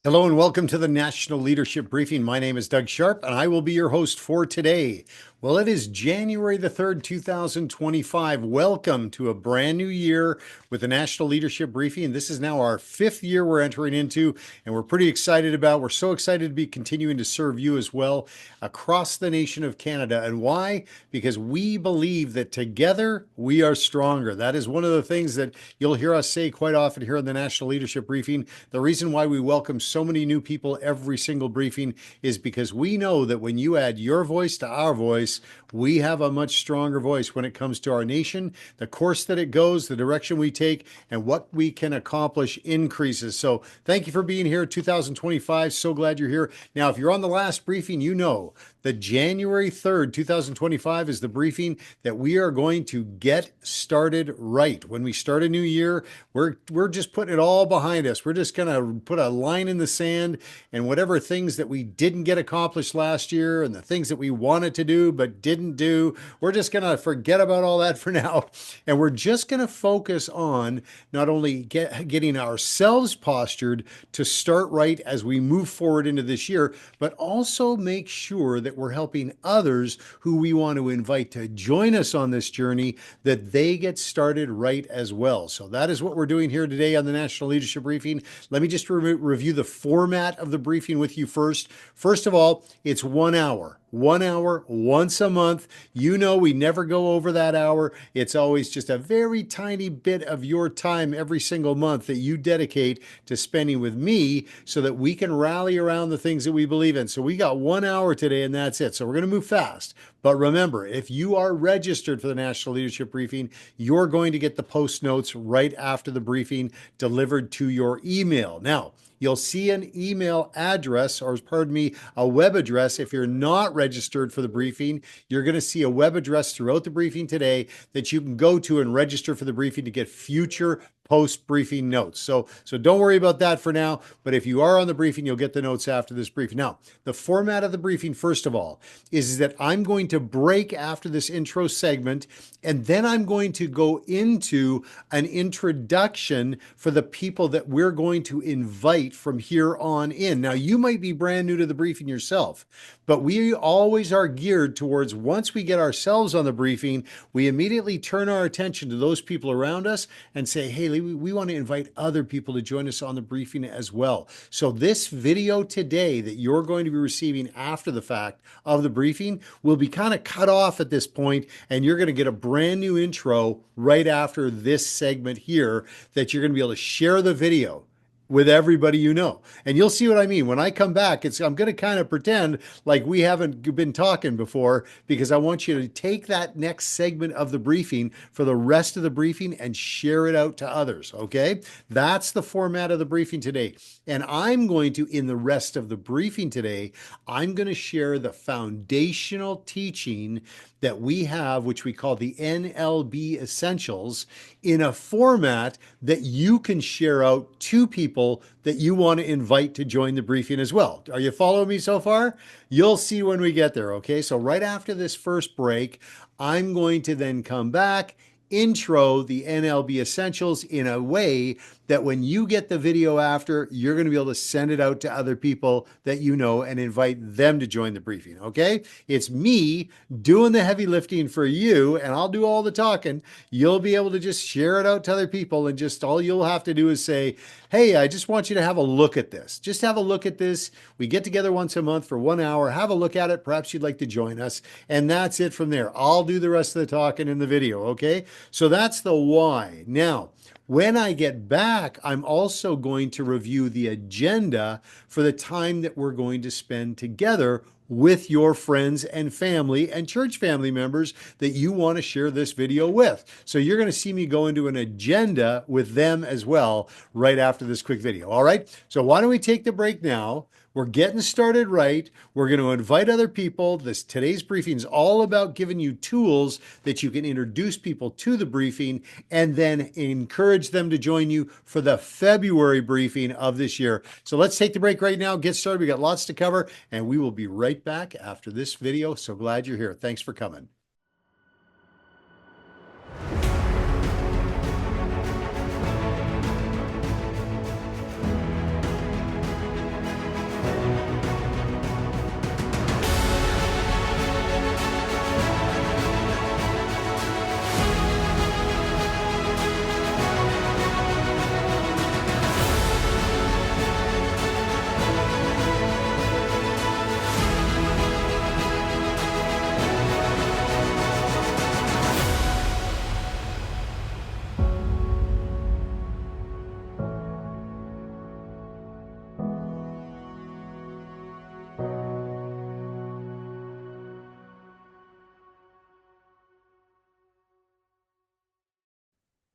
Hello and welcome to the National Leadership Briefing. My name is Doug Sharpe and I will be your host for today. Well, it is January the 3rd, 2025. Welcome to a brand new year with the National Leadership Briefing. This is now our 5th year we're entering into, and we're pretty excited about. We're so excited to be continuing to serve you as well across the nation of Canada. And why? Because we believe that together we are stronger. That is one of the things that you'll hear us say quite often here on the National Leadership Briefing. The reason why we welcome so many new people every single briefing is because we know that when you add your voice to our voice, we have a much stronger voice when it comes to our nation. The course that it goes, the direction we take, and what we can accomplish increases. So thank you for being here, 2025. So glad you're here. Now, if you're on the last briefing, you know that January 3rd, 2025 is the briefing that we are going to get started right. When we start a new year, we're just putting it all behind us. We're just going to put a line in the sand, and whatever things that we didn't get accomplished last year and the things that we wanted to do but didn't do, we're just going to forget about all that for now. And we're just going to focus on not only getting ourselves postured to start right as we move forward into this year, but also make sure that we're helping others who we want to invite to join us on this journey, that they get started right as well. So that is what we're doing here today on the National Leadership Briefing. Let me just review the format of the briefing with you first. First of all, it's 1 hour. 1 hour, once a month. You know, we never go over that hour. It's always just a very tiny bit of your time every single month that you dedicate to spending with me so that we can rally around the things that we believe in. So we got 1 hour today and that's it. So we're going to move fast. But remember, if you are registered for the National Leadership Briefing, you're going to get the post notes right after the briefing delivered to your email. Now, you'll see an email address, or pardon me, a web address. If you're not registered for the briefing, you're going to see a web address throughout the briefing today that you can go to and register for the briefing to get future post-briefing notes. So don't worry about that for now, but if you are on the briefing, you'll get the notes after this briefing. Now, the format of the briefing, first of all, is that I'm going to break after this intro segment, and then I'm going to go into an introduction for the people that we're going to invite from here on in. Now, you might be brand new to the briefing yourself, but we always are geared towards, once we get ourselves on the briefing, we immediately turn our attention to those people around us and say, hey, we want to invite other people to join us on the briefing as well. So this video today that you're going to be receiving after the fact of the briefing will be kind of cut off at this point, and you're going to get a brand new intro right after this segment here that you're going to be able to share the video with everybody you know. And you'll see what I mean. When I come back, I'm going to kind of pretend like we haven't been talking before, because I want you to take that next segment of the briefing for the rest of the briefing and share it out to others, okay? That's the format of the briefing today. And I'm going to, in the rest of the briefing today, I'm going to share the foundational teaching that we have, which we call the NLB Essentials, in a format that you can share out to people that you want to invite to join the briefing as well. Are you following me so far? You'll see when we get there, okay? So right after this first break, I'm going to then come back, intro the NLB Essentials in a way that when you get the video after, you're going to be able to send it out to other people that you know and invite them to join the briefing, okay? It's me doing the heavy lifting for you, and I'll do all the talking. You'll be able to just share it out to other people, and just all you'll have to do is say, hey, I just want you to have a look at this. Just have a look at this. We get together once a month for 1 hour. Have a look at it. Perhaps you'd like to join us. And that's it from there. I'll do the rest of the talking in the video, okay? So that's the why. Now, when I get back, I'm also going to review the agenda for the time that we're going to spend together with your friends and family and church family members that you want to share this video with. So you're going to see me go into an agenda with them as well right after this quick video. All right. So why don't we take the break now? We're getting started right. We're going to invite other people. Today's briefing is all about giving you tools that you can introduce people to the briefing and then encourage them to join you for the February briefing of this year. So let's take the break right now, get started. We got lots to cover, and we will be right back after this video. So glad you're here. Thanks for coming.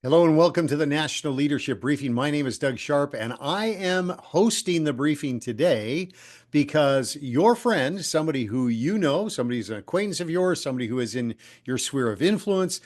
Hello and welcome to the National Leadership Briefing. My name is Doug Sharpe, and I am hosting the briefing today because your friend, somebody who you know, somebody who's an acquaintance of yours, somebody who is in your sphere of influence,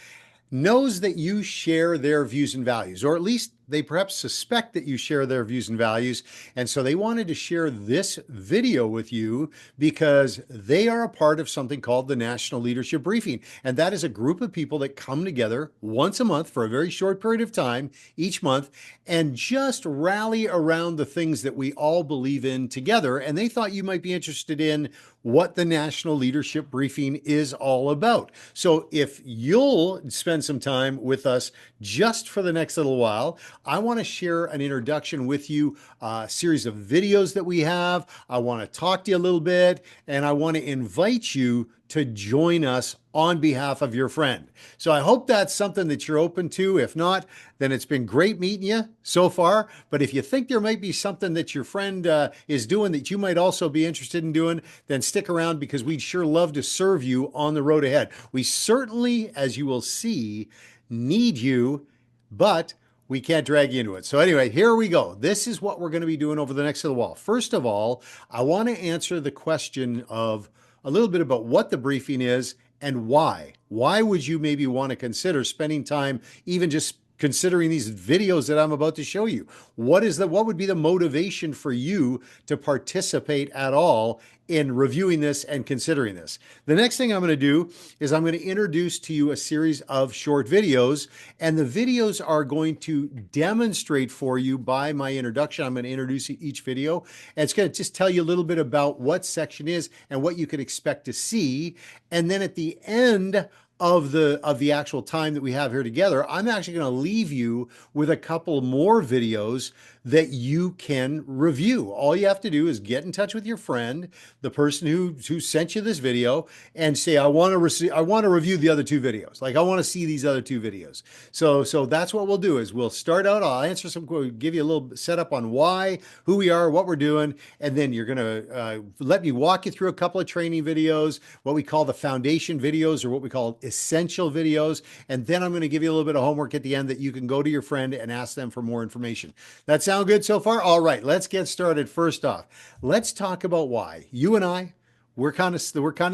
knows that you share their views and values, or at least they perhaps suspect that you share their views and values. And so they wanted to share this video with you because they are a part of something called the National Leadership Briefing. And that is a group of people that come together once a month for a very short period of time each month and just rally around the things that we all believe in together. And they thought you might be interested in what the National Leadership Briefing is all about. So if you'll spend some time with us just for the next little while, I want to share an introduction with you, a series of videos that we have. I want to talk to you a little bit, and I want to invite you to join us on behalf of your friend. So I hope that's something that you're open to. If not, then it's been great meeting you so far. But if you think there might be something that your friend is doing that you might also be interested in doing, then stick around because we'd sure love to serve you on the road ahead. We certainly, as you will see, need you, but we can't drag you into it. So anyway, here we go. This is what we're going to be doing over the next little while. First of all, I want to answer the question of a little bit about what the briefing is and why. Why would you maybe want to consider spending time even just considering these videos that I'm about to show you? What would be the motivation for you to participate at all in reviewing this and considering this? The next thing I'm going to do is I'm going to introduce to you a series of short videos, and the videos are going to demonstrate for you by my introduction. I'm going to introduce each video, and it's going to just tell you a little bit about what section is and what you could expect to see. And then at the end of the actual time that we have here together, I'm actually going to leave you with a couple more videos that you can review. All you have to do is get in touch with your friend, the person who sent you this video, and say, I want to review the other two videos. Like, I want to see these other two videos. So that's what we'll do is we'll start out. I'll answer give you a little setup on why, who we are, what we're doing, and then you're going to let me walk you through a couple of training videos, what we call the foundation videos or what we call essential videos. And then I'm going to give you a little bit of homework at the end that you can go to your friend and ask them for more information. That sound good so far? All right, let's get started. First off, let's talk about why. You and I, we're kind of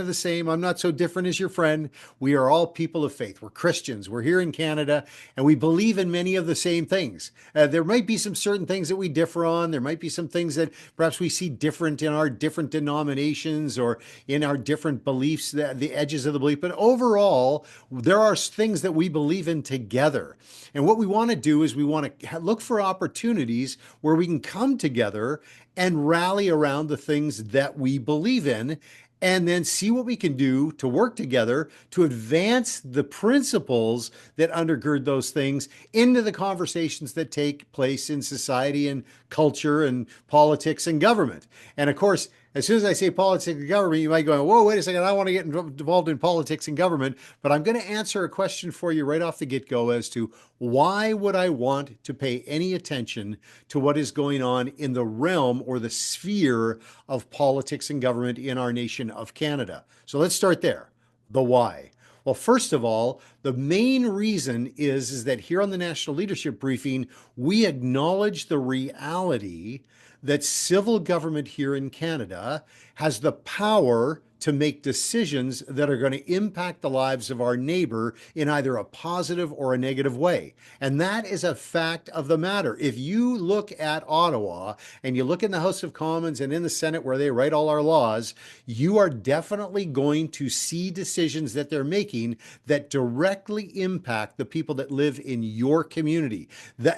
the same. I'm not so different as your friend. We are all people of faith. We're Christians. We're here in Canada, and we believe in many of the same things. There might be some certain things that we differ on. There might be some things that perhaps we see different in our different denominations or in our different beliefs, the edges of the belief. But overall, there are things that we believe in together. And what we want to do is we want to look for opportunities where we can come together and rally around the things that we believe in, and then see what we can do to work together to advance the principles that undergird those things into the conversations that take place in society and culture and politics and government. And of course, as soon as I say politics and government, you might go, whoa, wait a second, I don't want to get involved in politics and government. But I'm going to answer a question for you right off the get-go as to why would I want to pay any attention to what is going on in the realm or the sphere of politics and government in our nation of Canada? So let's start there. The why. Well, first of all, the main reason is that here on the National Leadership Briefing, we acknowledge the reality that civil government here in Canada has the power to make decisions that are going to impact the lives of our neighbor in either a positive or a negative way. And that is a fact of the matter. If you look at Ottawa and you look in the House of Commons and in the Senate where they write all our laws, you are definitely going to see decisions that they're making that directly impact the people that live in your community.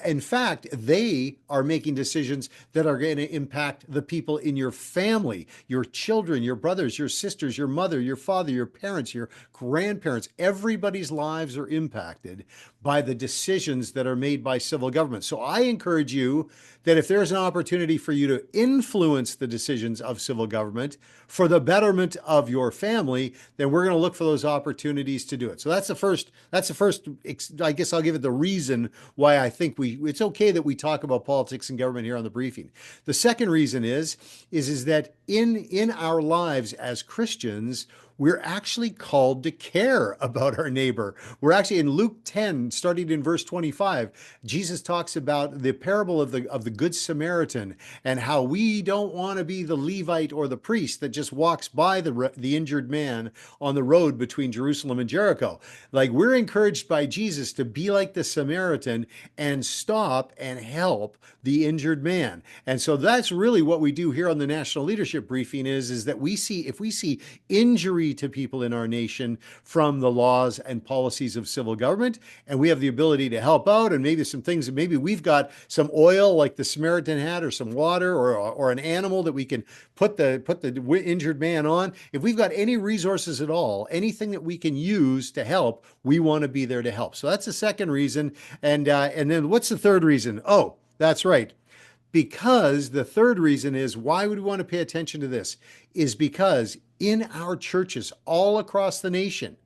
In fact, they are making decisions that are going to impact the people in your family, your children, your brothers, your sisters, your mother, your father, your parents, your grandparents. Everybody's lives are impacted by the decisions that are made by civil government. So I encourage you that if there's an opportunity for you to influence the decisions of civil government for the betterment of your family, then we're going to look for those opportunities to do it. So that's the first, I guess I'll give it the reason why I think it's okay that we talk about politics and government here on the briefing. The second reason is that in our lives as Christians, we're actually called to care about our neighbor. We're actually in Luke 10, starting in verse 25, Jesus talks about the parable of the Good Samaritan and how we don't want to be the Levite or the priest that just walks by the injured man on the road between Jerusalem and Jericho. Like, we're encouraged by Jesus to be like the Samaritan and stop and help the injured man. And so that's really what we do here on the National Leadership Briefing is that if we see injury to people in our nation from the laws and policies of civil government, and we have the ability to help out, and maybe some things, maybe we've got some oil like the Samaritan had, or some water, or an animal that we can put the injured man on. If we've got any resources at all, anything that we can use to help, we want to be there to help. So that's the second reason. And then what's the third reason? Oh, that's right. Because the third reason is, why would we want to pay attention to this? Is because in our churches all across the nation,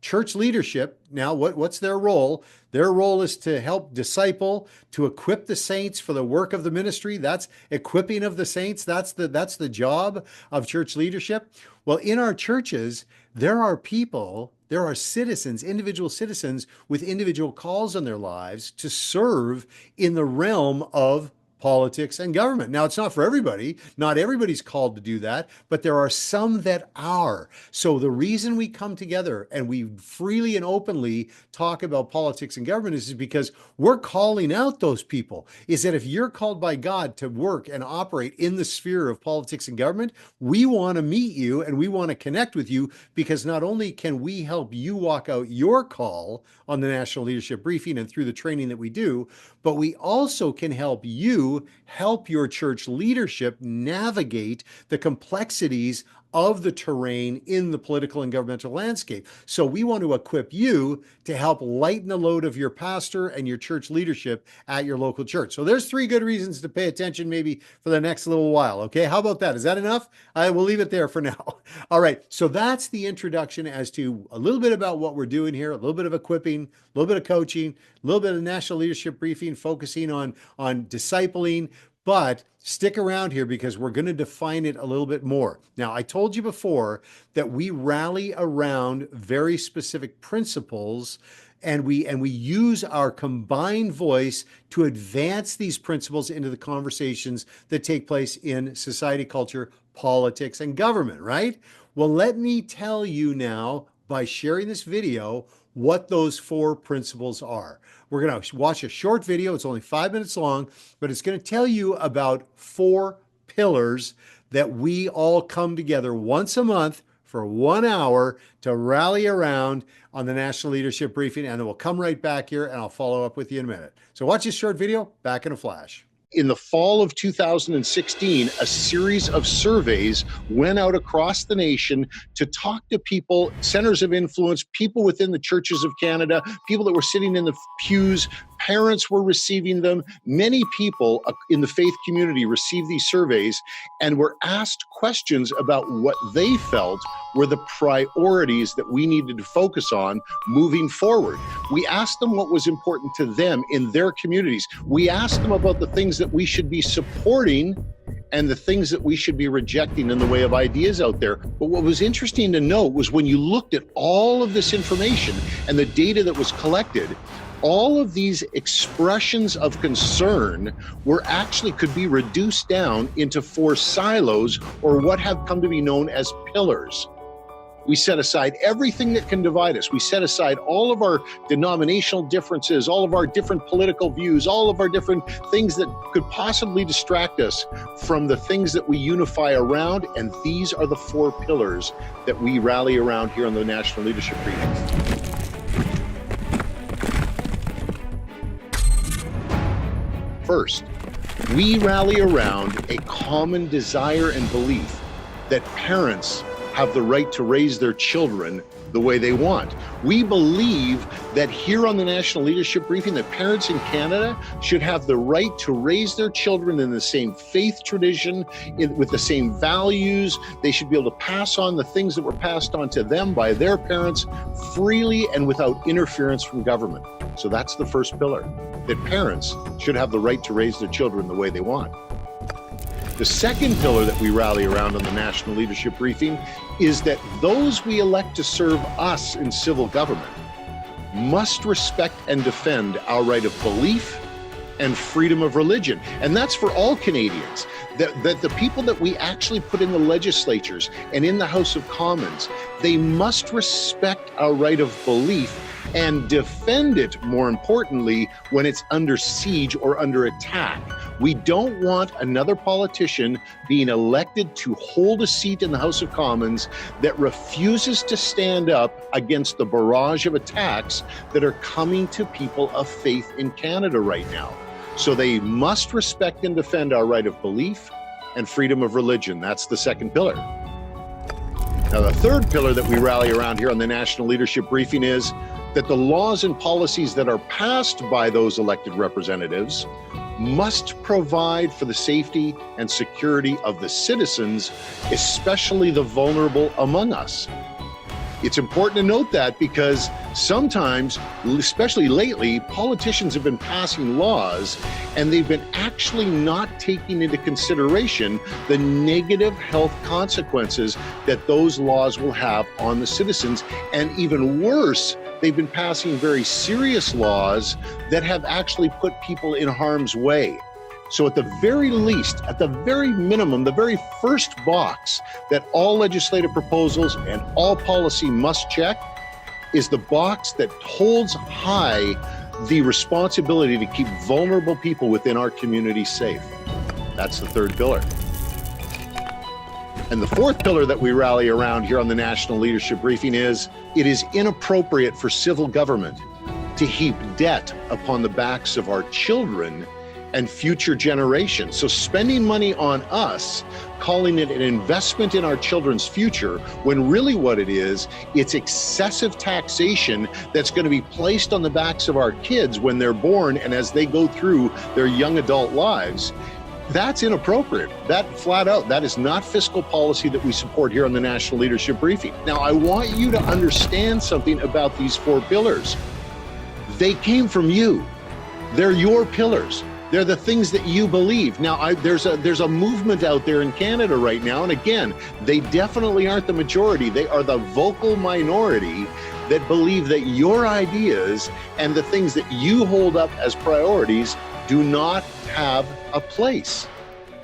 church leadership, now what's their role? Their role is to help disciple, to equip the saints for the work of the ministry. That's equipping of the saints. That's the job of church leadership. Well, in our churches, there are citizens, individual citizens with individual calls on their lives to serve in the realm of politics and government. Now, it's not for everybody. Not everybody's called to do that, but there are some that are. So the reason we come together and we freely and openly talk about politics and government is because we're calling out those people. Is that if you're called by God to work and operate in the sphere of politics and government, we want to meet you and we want to connect with you, because not only can we help you walk out your call on the National Leadership Briefing and through the training that we do, but we also can help you help your church leadership navigate the complexities of the terrain in the political and governmental landscape. So we want to equip you to help lighten the load of your pastor and your church leadership at your local church. So there's 3 good reasons to pay attention maybe for the next little while. Okay, how about that? Is that enough? I will leave it there for now. All right, so that's the introduction as to a little bit about what we're doing here, a little bit of equipping, a little bit of coaching, a little bit of National Leadership Briefing, focusing on discipling. But stick around here, because we're going to define it a little bit more. Now, I told you before that we rally around very specific principles, and we use our combined voice to advance these principles into the conversations that take place in society, culture, politics, and government, right? Well, let me tell you now, by sharing this video, what those 4 principles are. We're going to watch a short video. It's only 5 minutes long, but it's going to tell you about 4 pillars that we all come together once a month for 1 hour to rally around on the National Leadership Briefing. And then we'll come right back here and I'll follow up with you in a minute. So watch this short video. Back in a flash. In the fall of 2016, a series of surveys went out across the nation to talk to people, centers of influence, people within the churches of Canada, people that were sitting in the pews. Parents were receiving them. Many people in the faith community received these surveys and were asked questions about what they felt were the priorities that we needed to focus on moving forward. We asked them what was important to them in their communities. We asked them about the things that we should be supporting and the things that we should be rejecting in the way of ideas out there. But what was interesting to note was when you looked at all of this information and the data that was collected, all of these expressions of concern could be reduced down into 4 silos, or what have come to be known as pillars. We set aside everything that can divide us. We set aside all of our denominational differences, all of our different political views, all of our different things that could possibly distract us from the things that we unify around. And these are the 4 pillars that we rally around here on the National Leadership Briefing. First, we rally around a common desire and belief that parents have the right to raise their children the way they want. We believe that here on the National Leadership Briefing, that parents in Canada should have the right to raise their children in the same faith tradition, with the same values. They should be able to pass on the things that were passed on to them by their parents freely and without interference from government. So that's the first pillar, that parents should have the right to raise their children the way they want. The second pillar that we rally around on the National Leadership Briefing is that those we elect to serve us in civil government must respect and defend our right of belief and freedom of religion. And that's for all Canadians. That the people that we actually put in the legislatures and in the House of Commons, they must respect our right of belief and defend it, more importantly, when it's under siege or under attack. We don't want another politician being elected to hold a seat in the House of Commons that refuses to stand up against the barrage of attacks that are coming to people of faith in Canada right now. So they must respect and defend our right of belief and freedom of religion. That's the second pillar. Now, the third pillar that we rally around here on the National Leadership Briefing is that the laws and policies that are passed by those elected representatives must provide for the safety and security of the citizens, especially the vulnerable among us. It's important to note that because sometimes, especially lately, politicians have been passing laws and they've been actually not taking into consideration the negative health consequences that those laws will have on the citizens. And even worse, they've been passing very serious laws that have actually put people in harm's way. So at the very least, at the very minimum, the very first box that all legislative proposals and all policy must check is the box that holds high the responsibility to keep vulnerable people within our community safe. That's the third pillar. And the fourth pillar that we rally around here on the National Leadership Briefing is it is inappropriate for civil government to heap debt upon the backs of our children and future generations. So spending money on us, calling it an investment in our children's future, when really what it is, it's excessive taxation that's going to be placed on the backs of our kids when they're born and as they go through their young adult lives. That's inappropriate. That flat out, that is not fiscal policy that we support here on the National Leadership Briefing. Now, I want you to understand something about these four pillars. They came from you. They're your pillars. They're the things that you believe. Now, there's a movement out there in Canada right now, and again, they definitely aren't the majority. They are the vocal minority that believe that your ideas and the things that you hold up as priorities do not have a place.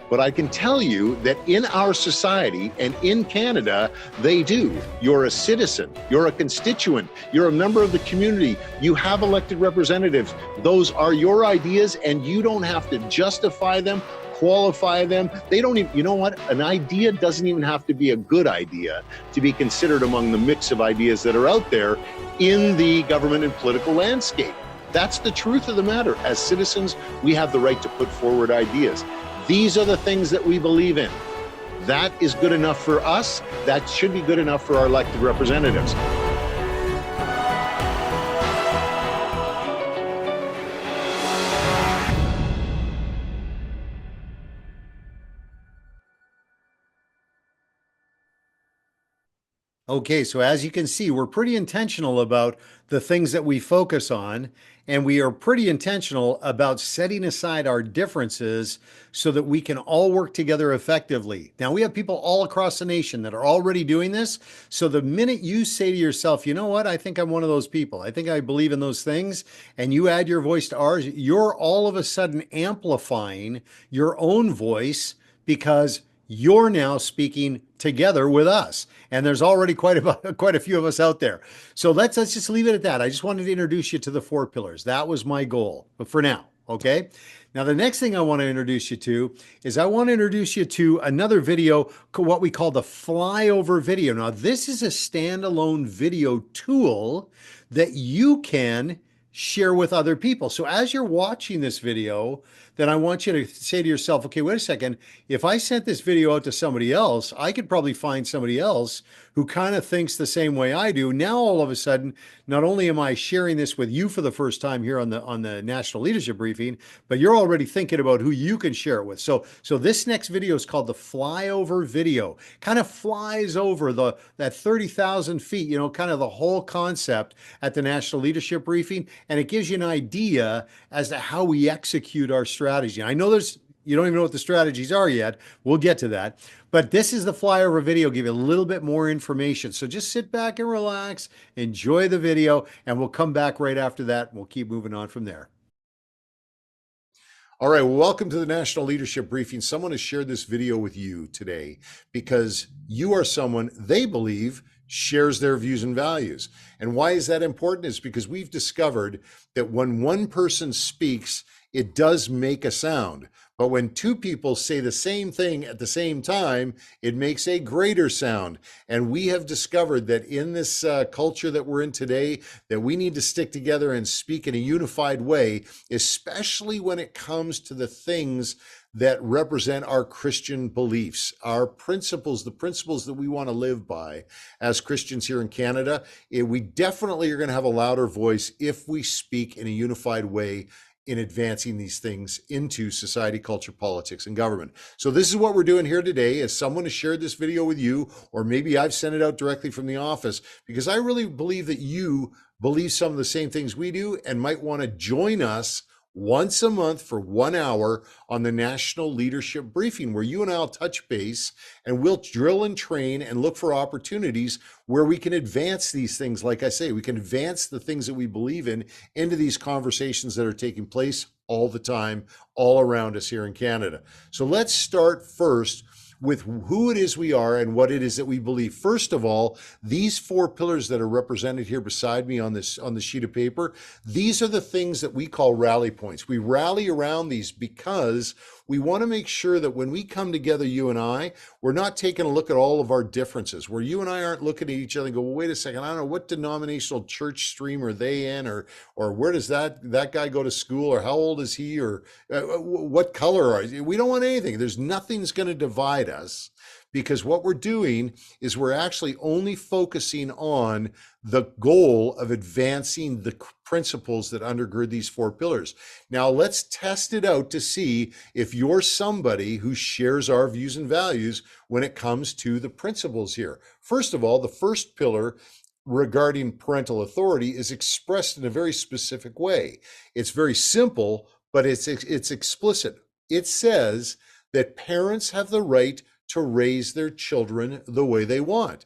But I can tell you that in our society and in Canada, they do. You're a citizen, you're a constituent, you're a member of the community, you have elected representatives. Those are your ideas and you don't have to justify them, qualify them. They don't even, you know what? An idea doesn't even have to be a good idea to be considered among the mix of ideas that are out there in the government and political landscape. That's the truth of the matter. As citizens, we have the right to put forward ideas. These are the things that we believe in. That is good enough for us. That should be good enough for our elected representatives. Okay, so as you can see, we're pretty intentional about the things that we focus on, and we are pretty intentional about setting aside our differences so that we can all work together effectively. Now, we have people all across the nation that are already doing this. So the minute you say to yourself, you know what, I think I'm one of those people, I think I believe in those things, and you add your voice to ours, you're all of a sudden amplifying your own voice because you're now speaking together with us. And there's already quite a few of us out there. So let's just leave it at that. I just wanted to introduce you to the four pillars. That was my goal, but for now, okay? Now, the next thing I want to introduce you to is I want to introduce you to another video, what we call the Flyover video. Now, this is a standalone video tool that you can share with other people. So as you're watching this video, then I want you to say to yourself, okay, wait a second. If I sent this video out to somebody else, I could probably find somebody else who kind of thinks the same way I do. Now, all of a sudden, not only am I sharing this with you for the first time here on the National Leadership Briefing, but you're already thinking about who you can share it with. So this next video is called the Flyover video. Kind of flies over that 30,000 feet, you know, kind of the whole concept at the National Leadership Briefing, and it gives you an idea as to how we execute our strategy. I know there's You don't even know what the strategies are yet. We'll get to that. But this is the flyover video, give you a little bit more information. So just sit back and relax, enjoy the video, and we'll come back right after that. We'll keep moving on from there. All right, well, welcome to the National Leadership Briefing. Someone has shared this video with you today because you are someone they believe shares their views and values. And why is that important? Is because we've discovered that when one person speaks, it does make a sound. But when two people say the same thing at the same time, it makes a greater sound. And we have discovered that in this culture that we're in today, that we need to stick together and speak in a unified way, especially when it comes to the things that represent our Christian beliefs, our principles, the principles that we want to live by as Christians here in Canada. We definitely are going to have a louder voice if we speak in a unified way in advancing these things into society, culture, politics, and government. So this is what we're doing here today. As someone has shared this video with you, or maybe I've sent it out directly from the office, because I really believe that you believe some of the same things we do and might want to join us once a month for 1 hour on the National Leadership Briefing, where you and I'll touch base and we'll drill and train and look for opportunities where we can advance these things. Like I say, we can advance the things that we believe in into these conversations that are taking place all the time, all around us here in Canada. So let's start first with who it is we are and what it is that we believe. First of all, these 4 pillars that are represented here beside me on the sheet of paper, these are the things that we call rally points. We rally around these because we want to make sure that when we come together, you and I, we're not taking a look at all of our differences, where you and I aren't looking at each other and go, well, wait a second, I don't know, what denominational church stream are they in, or where does that guy go to school, or how old is he, or what color are you? We don't want anything. There's nothing's going to divide us, because what we're doing is we're actually only focusing on the goal of advancing the principles that undergird these 4 pillars. Now let's test it out to see if you're somebody who shares our views and values when it comes to the principles here. First of all, the first pillar regarding parental authority is expressed in a very specific way. It's very simple, but it's explicit. It says that parents have the right to raise their children the way they want,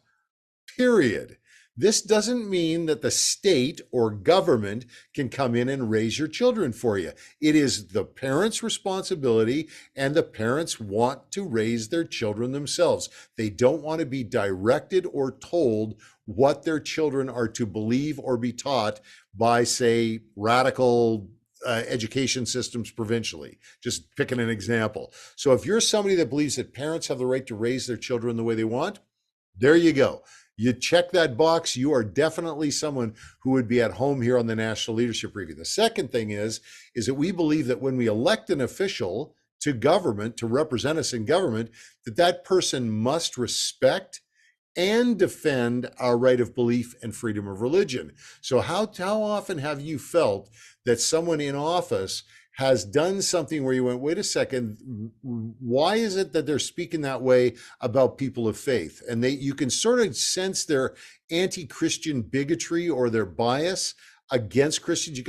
period. This doesn't mean that the state or government can come in and raise your children for you. It is the parents' responsibility, and the parents want to raise their children themselves. They don't want to be directed or told what their children are to believe or be taught by, say, radical education systems provincially, just picking an example. So if you're somebody that believes that parents have the right to raise their children the way they want, there you go. You check that box. You are definitely someone who would be at home here on the National Leadership Briefing. The second thing is that we believe that when we elect an official to government, to represent us in government, that person must respect and defend our right of belief and freedom of religion. So how often have you felt that someone in office has done something where you went, wait a second, why is it that they're speaking that way about people of faith? And you can sort of sense their anti-Christian bigotry or their bias against Christians.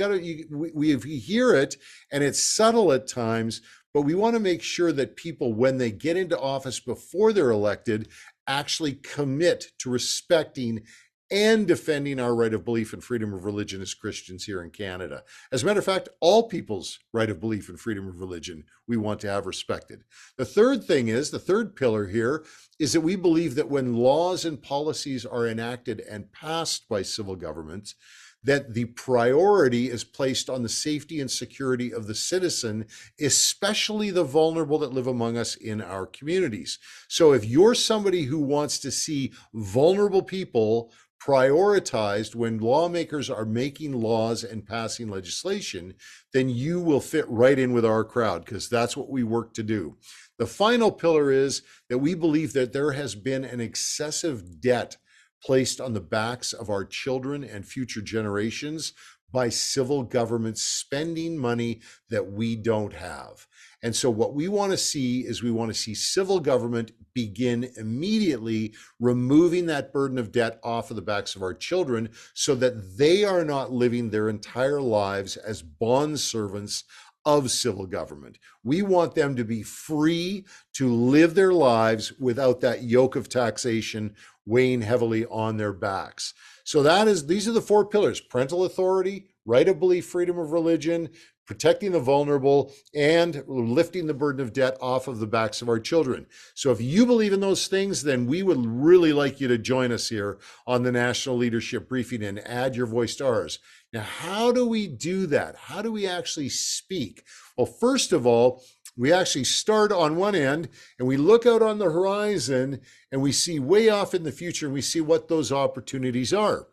We hear it, and it's subtle at times, but we want to make sure that people, when they get into office before they're elected, actually commit to respecting and defending our right of belief and freedom of religion as Christians here in Canada. As a matter of fact, all people's right of belief and freedom of religion we want to have respected. The third pillar here is that we believe that when laws and policies are enacted and passed by civil governments, that the priority is placed on the safety and security of the citizen, especially the vulnerable that live among us in our communities. So if you're somebody who wants to see vulnerable people prioritized when lawmakers are making laws and passing legislation, then you will fit right in with our crowd, because that's what we work to do. The final pillar is that we believe that there has been an excessive debt placed on the backs of our children and future generations by civil governments spending money that we don't have. And so what we want to see is we want to see civil government begin immediately removing that burden of debt off of the backs of our children, so that they are not living their entire lives as bond servants of civil government. We want them to be free to live their lives without that yoke of taxation weighing heavily on their backs. So these are the four pillars: parental authority, right of belief, freedom of religion, protecting the vulnerable, and lifting the burden of debt off of the backs of our children. So if you believe in those things, then we would really like you to join us here on the National Leadership Briefing and add your voice to ours. Now, how do we do that? How do we actually speak? Well, first of all, we actually start on one end and we look out on the horizon and we see way off in the future and we see what those opportunities are.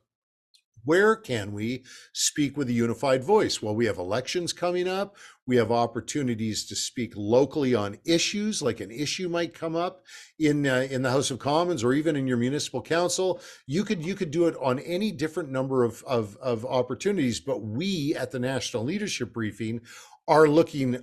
Where can we speak with a unified voice? Well, we have elections coming up. We have opportunities to speak locally on issues, like an issue might come up in the House of Commons or even in your municipal council. You could do it on any different number of opportunities. But we at the National Leadership Briefing are looking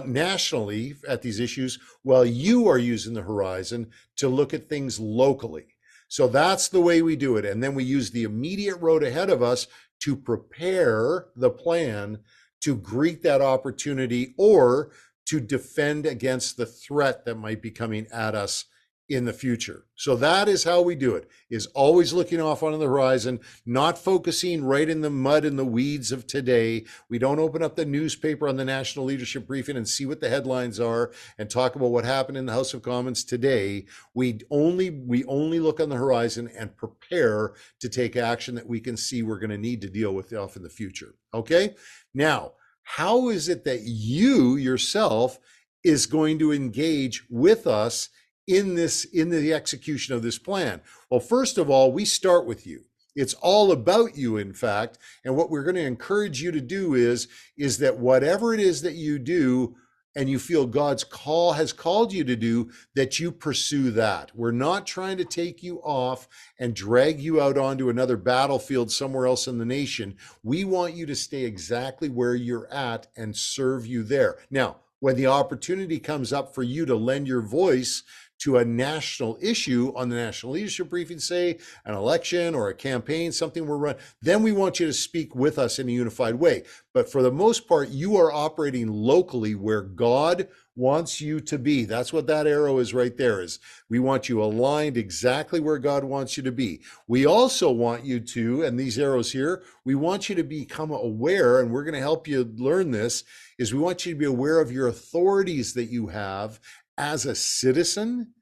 nationally at these issues, while you are using the horizon to look at things locally. So that's the way we do it. And then we use the immediate road ahead of us to prepare the plan to greet that opportunity or to defend against the threat that might be coming at us in the future. So that is how we do it, is always looking off on the horizon, not focusing right in the mud and the weeds of today. We don't open up the newspaper on the National Leadership Briefing and see what the headlines are and talk about what happened in the House of Commons today. We only look on the horizon and prepare to take action that we can see we're going to need to deal with off in the future. Okay? Now, how is it that you yourself is going to engage with us in the execution of this plan? Well, first of all, we start with you. It's all about you, in fact. And what we're going to encourage you to do is that whatever it is that you do and you feel God's call has called you to do, that you pursue that. We're not trying to take you off and drag you out onto another battlefield somewhere else in the nation. We want you to stay exactly where you're at and serve you there. Now, when the opportunity comes up for you to lend your voice to a national issue on the National Leadership Briefing, say an election or a campaign, something we're running, then we want you to speak with us in a unified way. But for the most part, you are operating locally where God wants you to be. That's what that arrow is right there, is we want you aligned exactly where God wants you to be. We also want you to, and these arrows here, we want you to become aware, and we're going to help you learn this, is we want you to be aware of your authorities that you have as a citizen,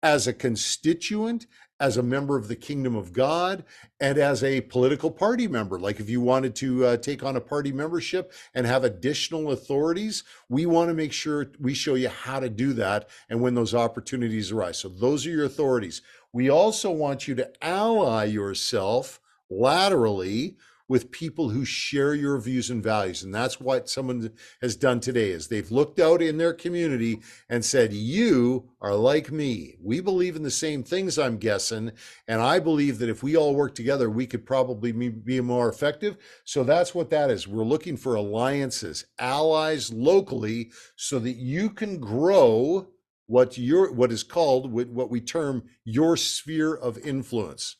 as a constituent, as a member of the kingdom of God, and as a political party member. Like if you wanted to take on a party membership and have additional authorities, we want to make sure we show you how to do that and when those opportunities arise. So those are your authorities. We also want you to ally yourself laterally with people who share your views and values. And that's what someone has done today, is they've looked out in their community and said, you are like me. We believe in the same things, I'm guessing. And I believe that if we all work together, we could probably be more effective. So that's what that is. We're looking for alliances, allies locally, so that you can grow what is called, what we term, your sphere of influence.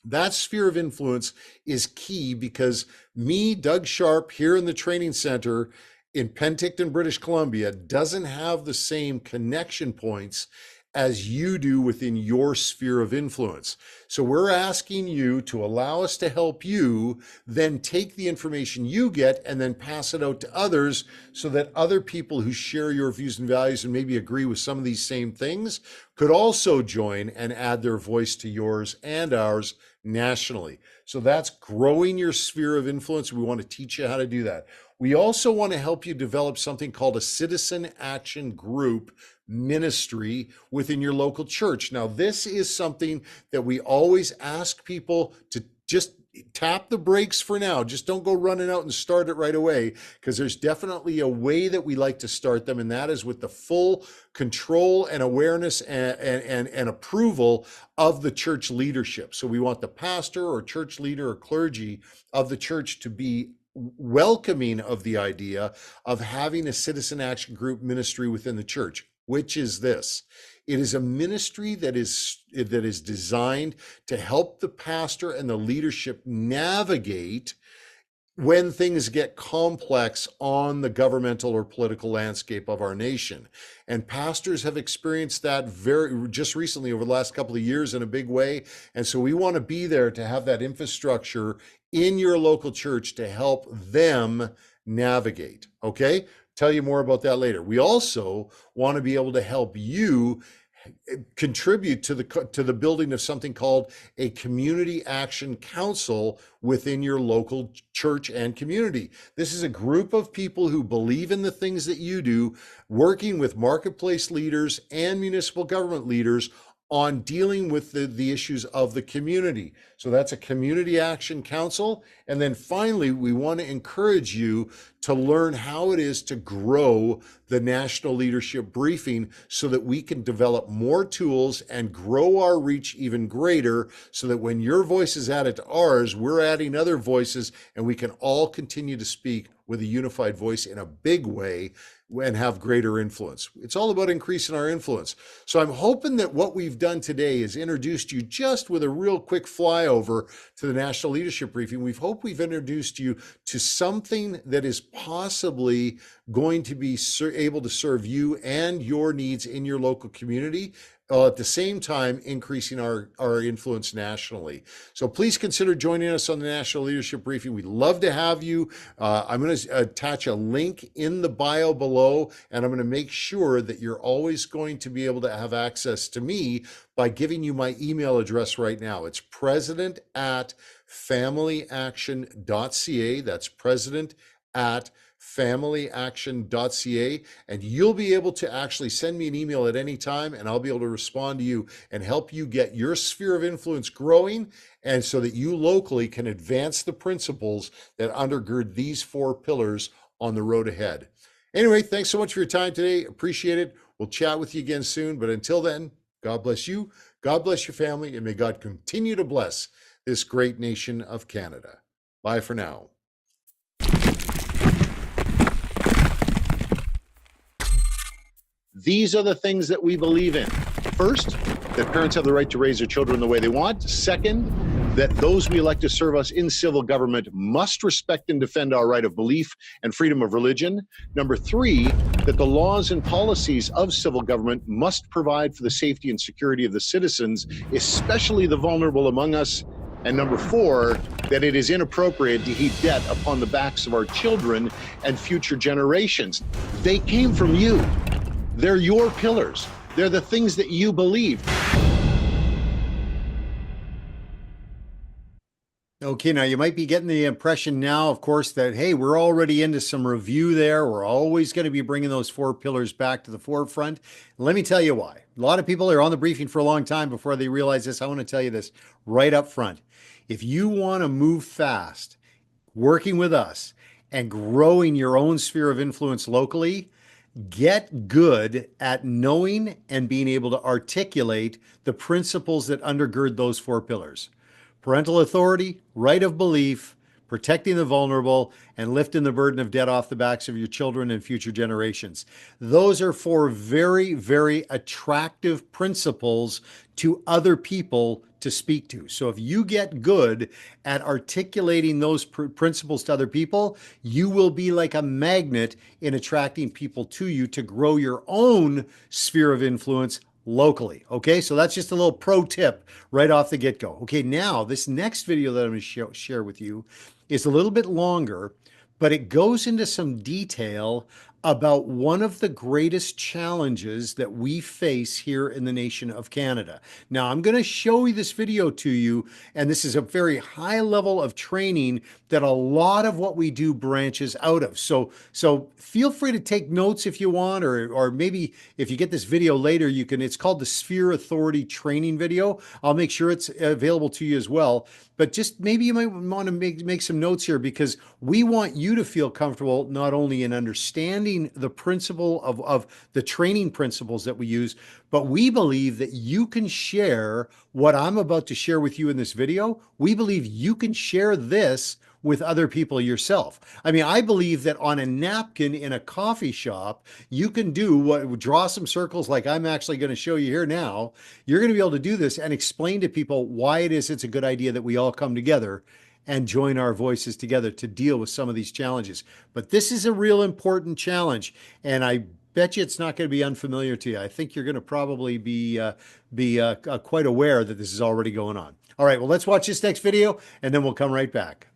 That sphere of influence is key because me, Doug Sharpe, here in the training center in Penticton, British Columbia, doesn't have the same connection points as you do within your sphere of influence. So we're asking you to allow us to help you then take the information you get and then pass it out to others, so that other people who share your views and values and maybe agree with some of these same things could also join and add their voice to yours and ours nationally. So that's growing your sphere of influence. We want to teach you how to do that. We also want to help you develop something called a citizen action group ministry within your local church. Now, this is something that we always ask people to just tap the brakes for now. Just don't go running out and start it right away, because there's definitely a way that we like to start them, and that is with the full control and awareness and approval of the church leadership. So we want the pastor or church leader or clergy of the church to be welcoming of the idea of having a citizen action group ministry within the church. Which is this: it is a ministry that is designed to help the pastor and the leadership navigate when things get complex on the governmental or political landscape of our nation. And pastors have experienced that very just recently over the last couple of years in a big way. And so we want to be there to have that infrastructure in your local church to help them navigate. Okay? Tell you more about that later. We also want to be able to help you contribute to the building of something called a community action council within your local church and community. This is a group of people who believe in the things that you do, working with marketplace leaders and municipal government leaders on dealing with the issues of the community. So that's a community action council. And then finally, we want to encourage you to learn how it is to grow the national leadership briefing so that we can develop more tools and grow our reach even greater, so that when your voice is added to ours, we're adding other voices and we can all continue to speak with a unified voice in a big way and have greater influence. It's all about increasing our influence. So I'm hoping that what we've done today is introduced you just with a real quick flyover to the National Leadership Briefing. We've introduced you to something that is possibly going to be able to serve you and your needs in your local community, at the same time increasing our influence nationally. So please consider joining us on the National Leadership Briefing. We'd love to have you. I'm going to attach a link in the bio below, and I'm going to make sure that you're always going to be able to have access to me by giving you my email address right now. It's president@familyaction.ca. That's president@familyaction.ca, and you'll be able to actually send me an email at any time, and I'll be able to respond to you and help you get your sphere of influence growing, and so that you locally can advance the principles that undergird these 4 pillars on the road ahead. Anyway, thanks so much for your time today. Appreciate it. We'll chat with you again soon, but until then, God bless you, God bless your family, and may God continue to bless this great nation of Canada. Bye for now. These are the things that we believe in. First, that parents have the right to raise their children the way they want. Second, that those we elect to serve us in civil government must respect and defend our right of belief and freedom of religion. Number 3, that the laws and policies of civil government must provide for the safety and security of the citizens, especially the vulnerable among us. And number 4, that it is inappropriate to heap debt upon the backs of our children and future generations. They came from you. They're your pillars. They're the things that you believe. Okay, now you might be getting the impression now, of course, that, hey, we're already into some review there. We're always going to be bringing those 4 pillars back to the forefront. Let me tell you why. A lot of people are on the briefing for a long time before they realize this. I want to tell you this right up front. If you want to move fast, working with us and growing your own sphere of influence locally, get good at knowing and being able to articulate the principles that undergird those 4 pillars. Parental authority, right of belief, protecting the vulnerable, and lifting the burden of debt off the backs of your children and future generations. Those are 4 very, very attractive principles to other people to speak to. So if you get good at articulating those principles to other people, you will be like a magnet in attracting people to you to grow your own sphere of influence locally. Okay, so that's just a little pro tip right off the get-go. Okay, now this next video that I'm going to share with you is a little bit longer, but it goes into some detail about one of the greatest challenges that we face here in the nation of Canada. Now, I'm going to show you this video to you, and this is a very high level of training that a lot of what we do branches out of. So feel free to take notes if you want, or maybe if you get this video later, you can, it's called the Sphere Authority training video. I'll make sure it's available to you as well. But just maybe you might want to make some notes here, because we want you to feel comfortable not only in understanding the principle of the training principles that we use, but we believe that you can share what I'm about to share with you in this video. We believe you can share this with other people yourself. I mean, I believe that on a napkin in a coffee shop, you can draw some circles like I'm actually going to show you here now. You're going to be able to do this and explain to people why it's a good idea that we all come together and join our voices together to deal with some of these challenges. But this is a real important challenge, and I bet you it's not going to be unfamiliar to you. I think you're going to probably be quite aware that this is already going on. All right, well, let's watch this next video, and then we'll come right back.